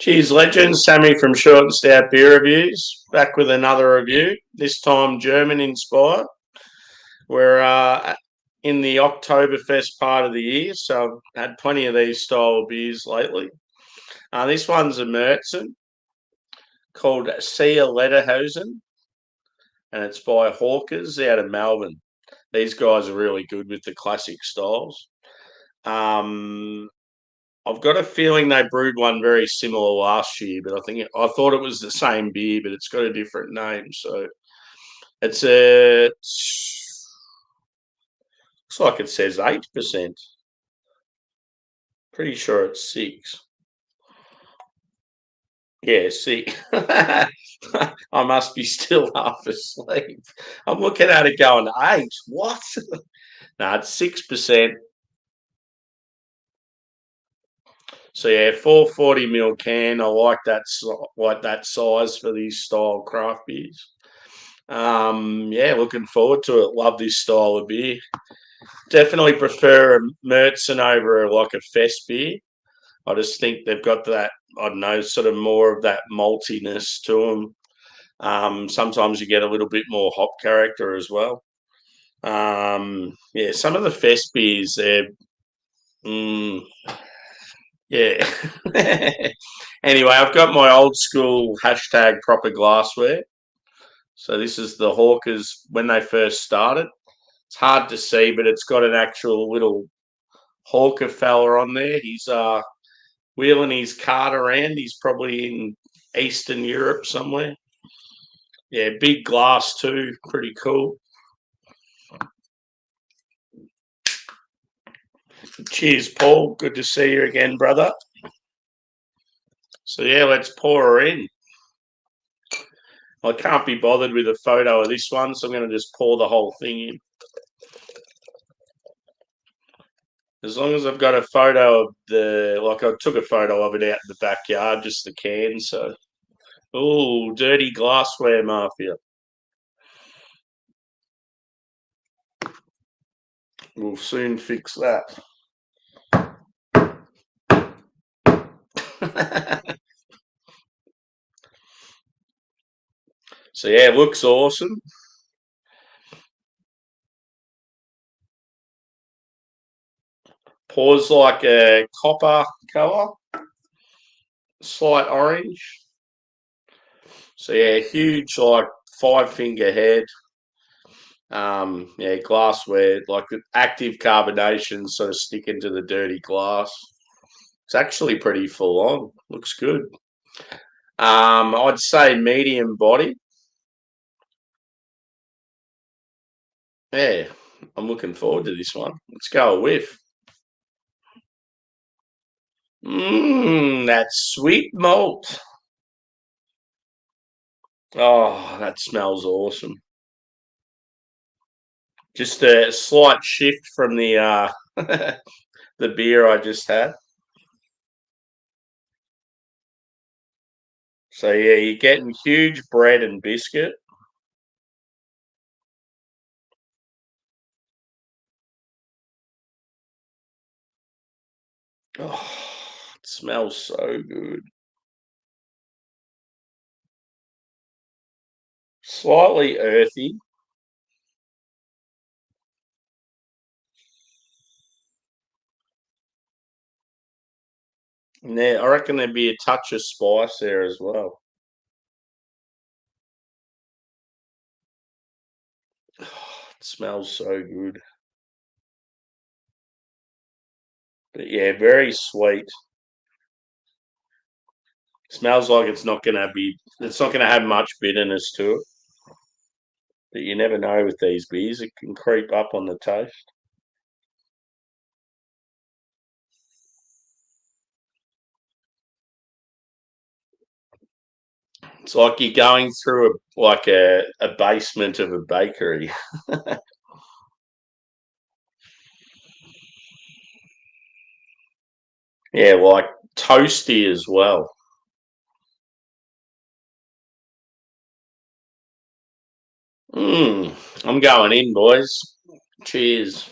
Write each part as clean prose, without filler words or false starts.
Cheers, legends. Sammy from Short and Stout Beer Reviews, back with another review, this time German inspired. We're in the Oktoberfest part of the year, so I've had plenty of these style of beers lately. This one's a Marzen called LEDERHOSEN, and it's by Hawkers out of Melbourne. These guys are really good with the classic styles. I've got a feeling they brewed one very similar last year, but I thought it was the same beer, but it's got a different name. So it's looks like it says 8%. Pretty sure it's 6. Yeah, see, I must be still half asleep. I'm looking at it going 8. What? No, it's 6%. So yeah, 440 ml can. I like that size for these style craft beers. Yeah, looking forward to it. Love this style of beer. Definitely prefer a Marzen over like a Fest beer. I just think they've got that, I don't know, sort of more of that maltiness to them. Sometimes you get a little bit more hop character as well. Yeah, some of the Fest beers, yeah. Anyway, I've got my old school hashtag proper glassware. So this is the Hawkers when they first started. It's hard to see, but it's got an actual little Hawker fella on there. He's wheeling his cart around. He's probably in Eastern Europe somewhere. Yeah, big glass too. Pretty cool. Cheers, Paul. Good to see you again, brother. So yeah, let's pour her in. I can't be bothered with a photo of this one, so I'm going to just pour the whole thing in. As long as I've got a photo of I took a photo of it out in the backyard, just the can, so. Oh, dirty glassware mafia. We'll soon fix that. So yeah, it looks awesome. Pours like a copper colour, slight orange. So yeah, huge like 5-finger head. Yeah, glassware, like the active carbonation sort of sticking to the dirty glass. It's actually pretty full on. Looks good. I'd say medium body. Yeah, I'm looking forward to this one. Let's go a whiff. That sweet malt. Oh, that smells awesome. Just a slight shift from the the beer I just had. So yeah, you're getting huge bread and biscuit. Oh, it smells so good. Slightly earthy. And I reckon there'd be a touch of spice there as well. Oh, it smells so good. But yeah, very sweet. Smells like it's not gonna have much bitterness to it. But you never know with these beers, it can creep up on the taste. It's like you're going through a basement of a bakery. Yeah, like toasty as well. I'm going in, boys. Cheers.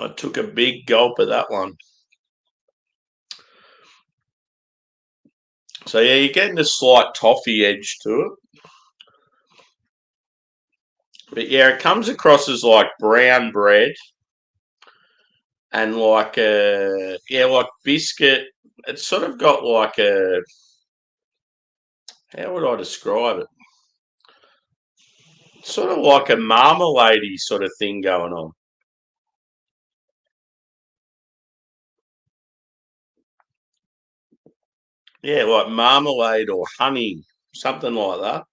I took a big gulp of that one. So yeah, you're getting a slight toffee edge to it. But yeah, it comes across as like brown bread and like like biscuit. It's sort of got like how would I describe it? Sort of like a marmalade-y sort of thing going on. Yeah, like marmalade or honey, something like that.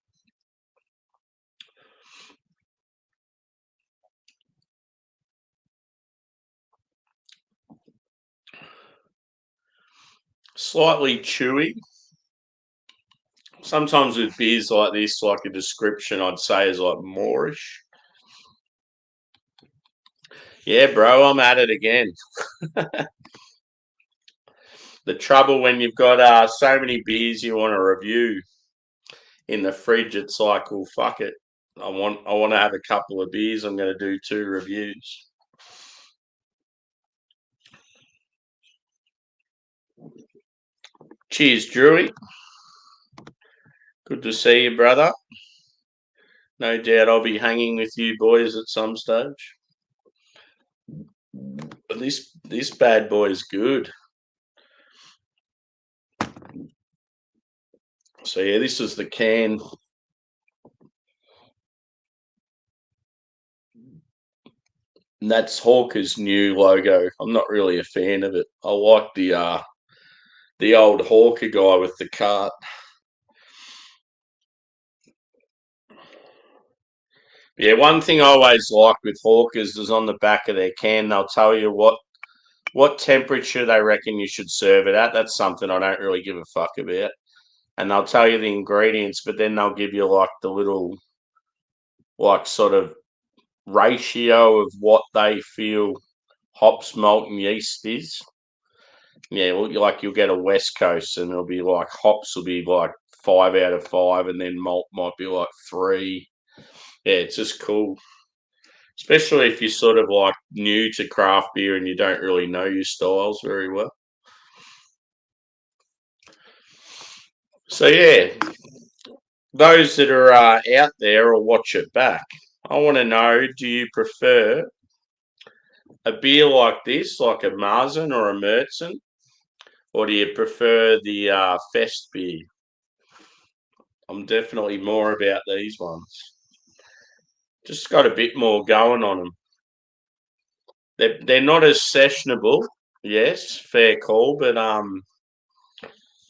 Slightly chewy. Sometimes with beers like this, like a description I'd say is like moreish. Yeah, bro, I'm at it again. The trouble when you've got so many beers you want to review in the fridge, it's like, well, fuck it. I want to have a couple of beers. I'm going to do 2 reviews. Cheers, Drewy. Good to see you, brother. No doubt I'll be hanging with you boys at some stage. But this bad boy is good. So yeah, this is the can. And that's Hawker's new logo. I'm not really a fan of it. I like the old Hawker guy with the cart. Yeah, one thing I always like with Hawkers is on the back of their can, they'll tell you what temperature they reckon you should serve it at. That's something I don't really give a fuck about. And they'll tell you the ingredients, but then they'll give you like the little like sort of ratio of what they feel hops, malt, and yeast is. Yeah, like you'll get a West Coast, and it'll be like hops will be like 5 out of 5, and then malt might be like 3. Yeah, it's just cool, especially if you're sort of like new to craft beer and you don't really know your styles very well. So yeah, those that are out there or watch it back, I want to know: do you prefer a beer like this, like a Marzen or a Mertzen, or do you prefer the Fest beer? I'm definitely more about these ones. Just got a bit more going on them. They're not as sessionable. Yes, fair call, but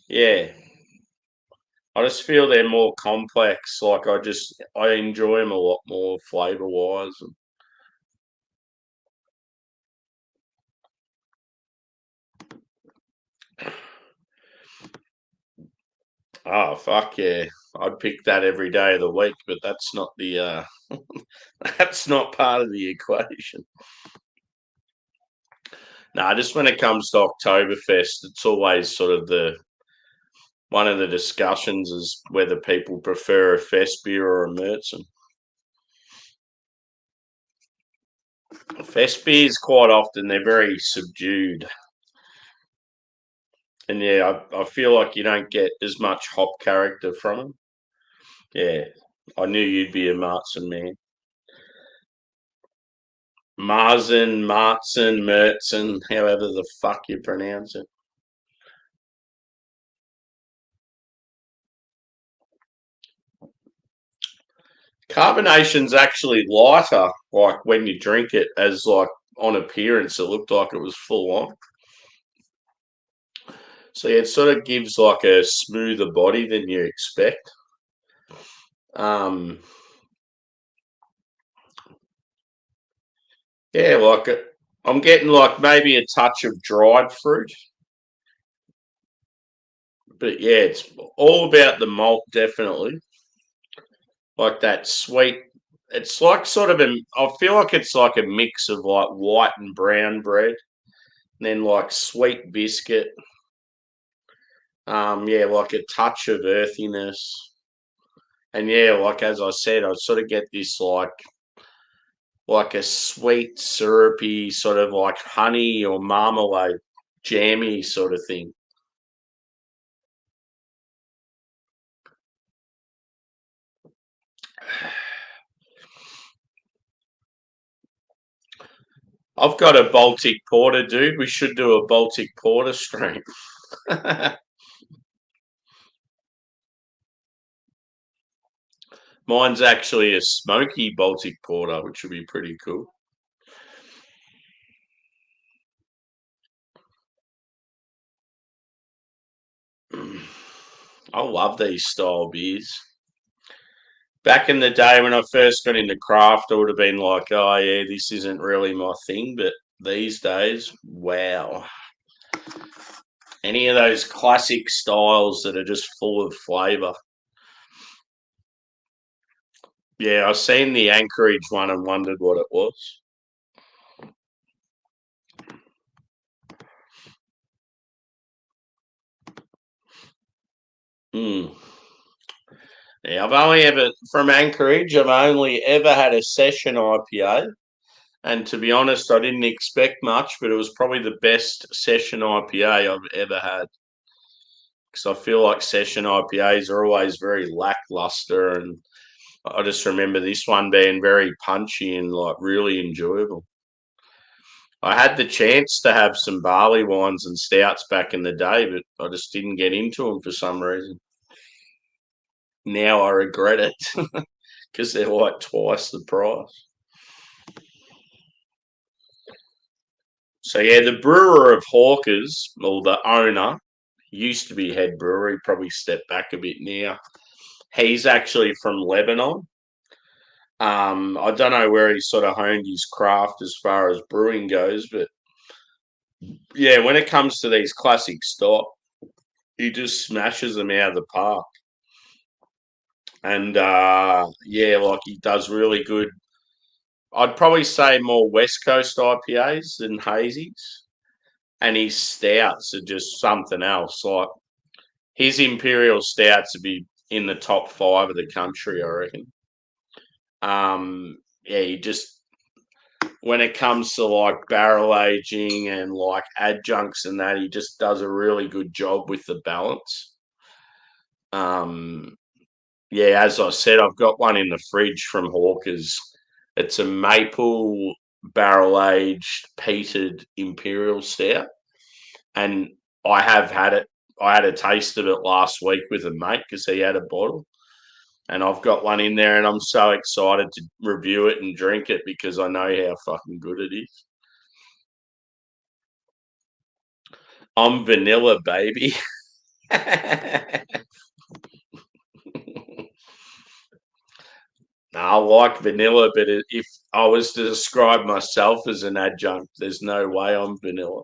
yeah, I just feel they're more complex. Like I enjoy them a lot more flavour wise. Oh fuck yeah, I'd pick that every day of the week, but that's not the that's not part of the equation. No, just when it comes to Oktoberfest, it's always sort of the one of the discussions is whether people prefer a fest beer or a Märzen. Fest beers quite often they're very subdued, and yeah, I feel like you don't get as much hop character from them. Yeah, I knew you'd be a Marzen man. Marzen, however the fuck you pronounce it. Carbonation's actually lighter, like when you drink it, as like on appearance, it looked like it was full on. So yeah, it sort of gives like a smoother body than you expect. Um, yeah, like I'm getting like maybe a touch of dried fruit, but yeah, it's all about the malt, definitely. Like that sweet. It's like sort of I feel like it's like a mix of like white and brown bread, and then like sweet biscuit. Yeah, like a touch of earthiness, and yeah, like as I said, I sort of get this like a sweet, syrupy sort of like honey or marmalade, jammy sort of thing. I've got a Baltic Porter, dude. We should do a Baltic Porter stream. Mine's actually a smoky Baltic Porter, which would be pretty cool. I love these style beers. Back in the day when I first got into craft, I would have been like, oh, yeah, this isn't really my thing. But these days, wow. Any of those classic styles that are just full of flavour. Yeah, I seen the Anchorage one and wondered what it was. Hmm. Yeah, I've only ever from Anchorage. I've only ever had a session IPA, and to be honest, I didn't expect much, but it was probably the best session IPA I've ever had. Because I feel like session IPAs are always very lackluster, and I just remember this one being very punchy and like really enjoyable. I had the chance to have some barley wines and stouts back in the day, but I just didn't get into them for some reason. Now I regret it because they're like twice the price. So yeah, the brewer of Hawkers, or the owner, used to be head brewer. He probably stepped back a bit now. He's actually from Lebanon. I don't know where he sort of honed his craft as far as brewing goes, but yeah, when it comes to these classic stock, he just smashes them out of the park. And yeah, like he does really good. I'd probably say more West Coast IPAs than hazies, and his stouts are just something else. Like his imperial stouts would be in the top 5 of the country, I reckon. Yeah, he just when it comes to like barrel aging and like adjuncts and that, he just does a really good job with the balance. Um, yeah, as I said, I've got one in the fridge from Hawkers. It's a maple barrel aged peated imperial stout, and I have had it. I had a taste of it last week with a mate because he had a bottle, and I've got one in there, and I'm so excited to review it and drink it because I know how fucking good it is. I'm vanilla, baby. I like vanilla, but if I was to describe myself as an adjunct, there's no way I'm vanilla.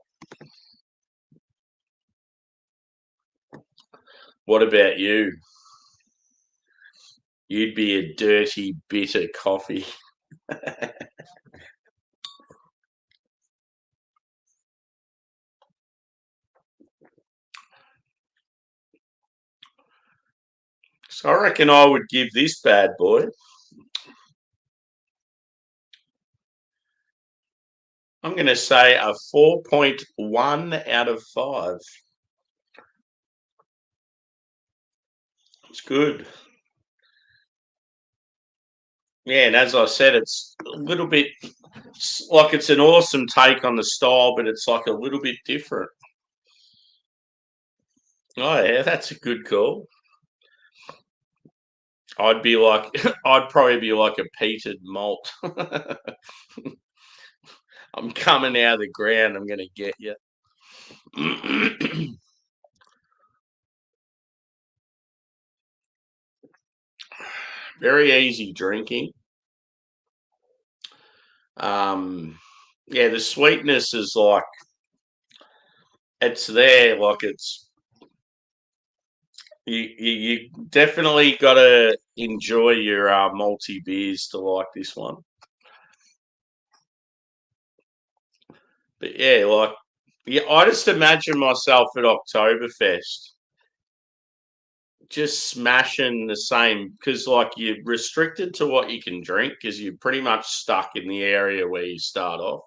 What about you? You'd be a dirty, bitter coffee. So I reckon I would give this bad boy. I'm going to say a 4.1 out of 5. It's good. Yeah, and as I said, it's a little bit like it's an awesome take on the style, but it's like a little bit different. Oh yeah, that's a good call. I'd be like, I'd probably be like a peated malt. I'm coming out of the ground. I'm going to get you. Very easy drinking. Yeah, the sweetness is like it's there. Like you definitely got to enjoy your multi beers to like this one. But yeah, like yeah, I just imagine myself at Oktoberfest. just smashing the same, because like you're restricted to what you can drink because you're pretty much stuck in the area where you start off.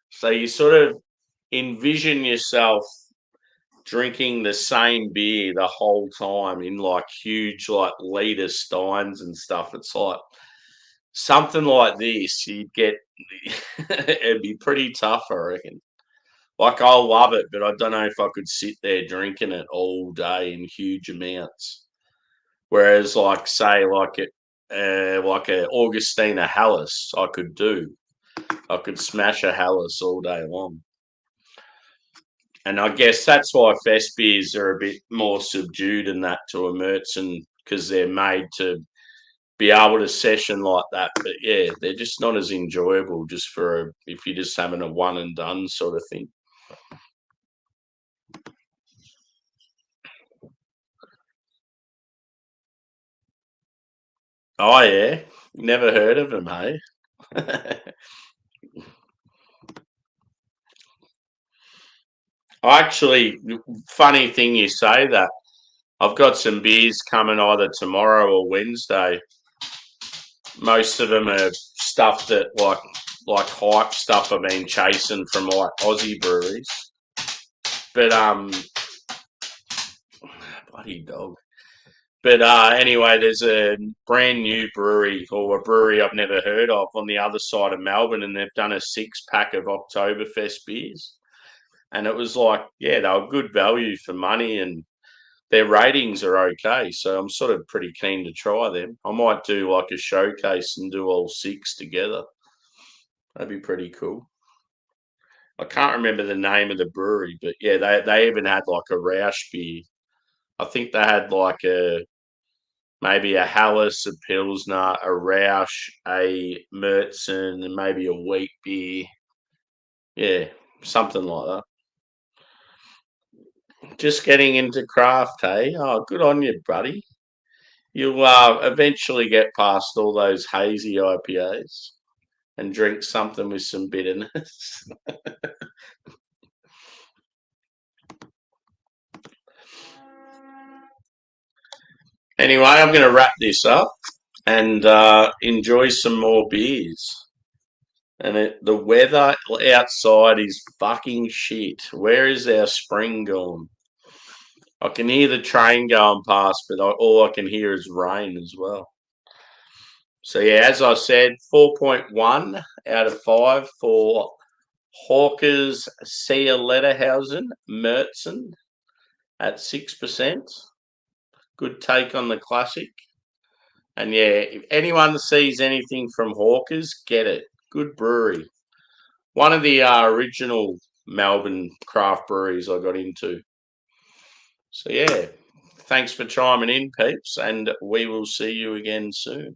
So you sort of envision yourself drinking the same beer the whole time in like huge like liter steins and stuff. It's like something like this. You'd get it'd be pretty tough, I reckon. Like I love it, but I don't know if I could sit there drinking it all day in huge amounts. Whereas, like say, like a Augustina Hallis, I could do. I could smash a Hallis all day long. And I guess that's why fest beers are a bit more subdued than that to a Mertzen, because they're made to be able to session like that. But yeah, they're just not as enjoyable just if you're just having a one and done sort of thing. Oh yeah, never heard of them, hey? Actually, funny thing you say that. I've got some beers coming either tomorrow or Wednesday. Most of them are stuff that like hype stuff I've been chasing from like Aussie breweries. But bloody dog. But anyway, there's a brand new brewery or a brewery I've never heard of on the other side of Melbourne, and they've done a 6 pack of Oktoberfest beers. And it was like, yeah, they were good value for money, and their ratings are okay. So I'm sort of pretty keen to try them. I might do like a showcase and do all 6 together. That'd be pretty cool. I can't remember the name of the brewery, but yeah, they even had like a Roush beer. I think they had like maybe a Hallis, a Pilsner, a Roush, a Mertzen, and maybe a wheat beer. Yeah, something like that. Just getting into craft, hey? Oh, good on you, buddy. You'll eventually get past all those hazy IPAs and drink something with some bitterness. Anyway, I'm going to wrap this up and enjoy some more beers. And the weather outside is fucking shit. Where is our spring gone? I can hear the train going past, but all I can hear is rain as well. So yeah, as I said, 4.1 out of 5 for Hawkers Sea Lederhausen Mertzen at 6%. Good take on the classic. And yeah, if anyone sees anything from Hawkers, get it. Good brewery. One of the original Melbourne craft breweries I got into. So yeah, thanks for chiming in, peeps, and we will see you again soon.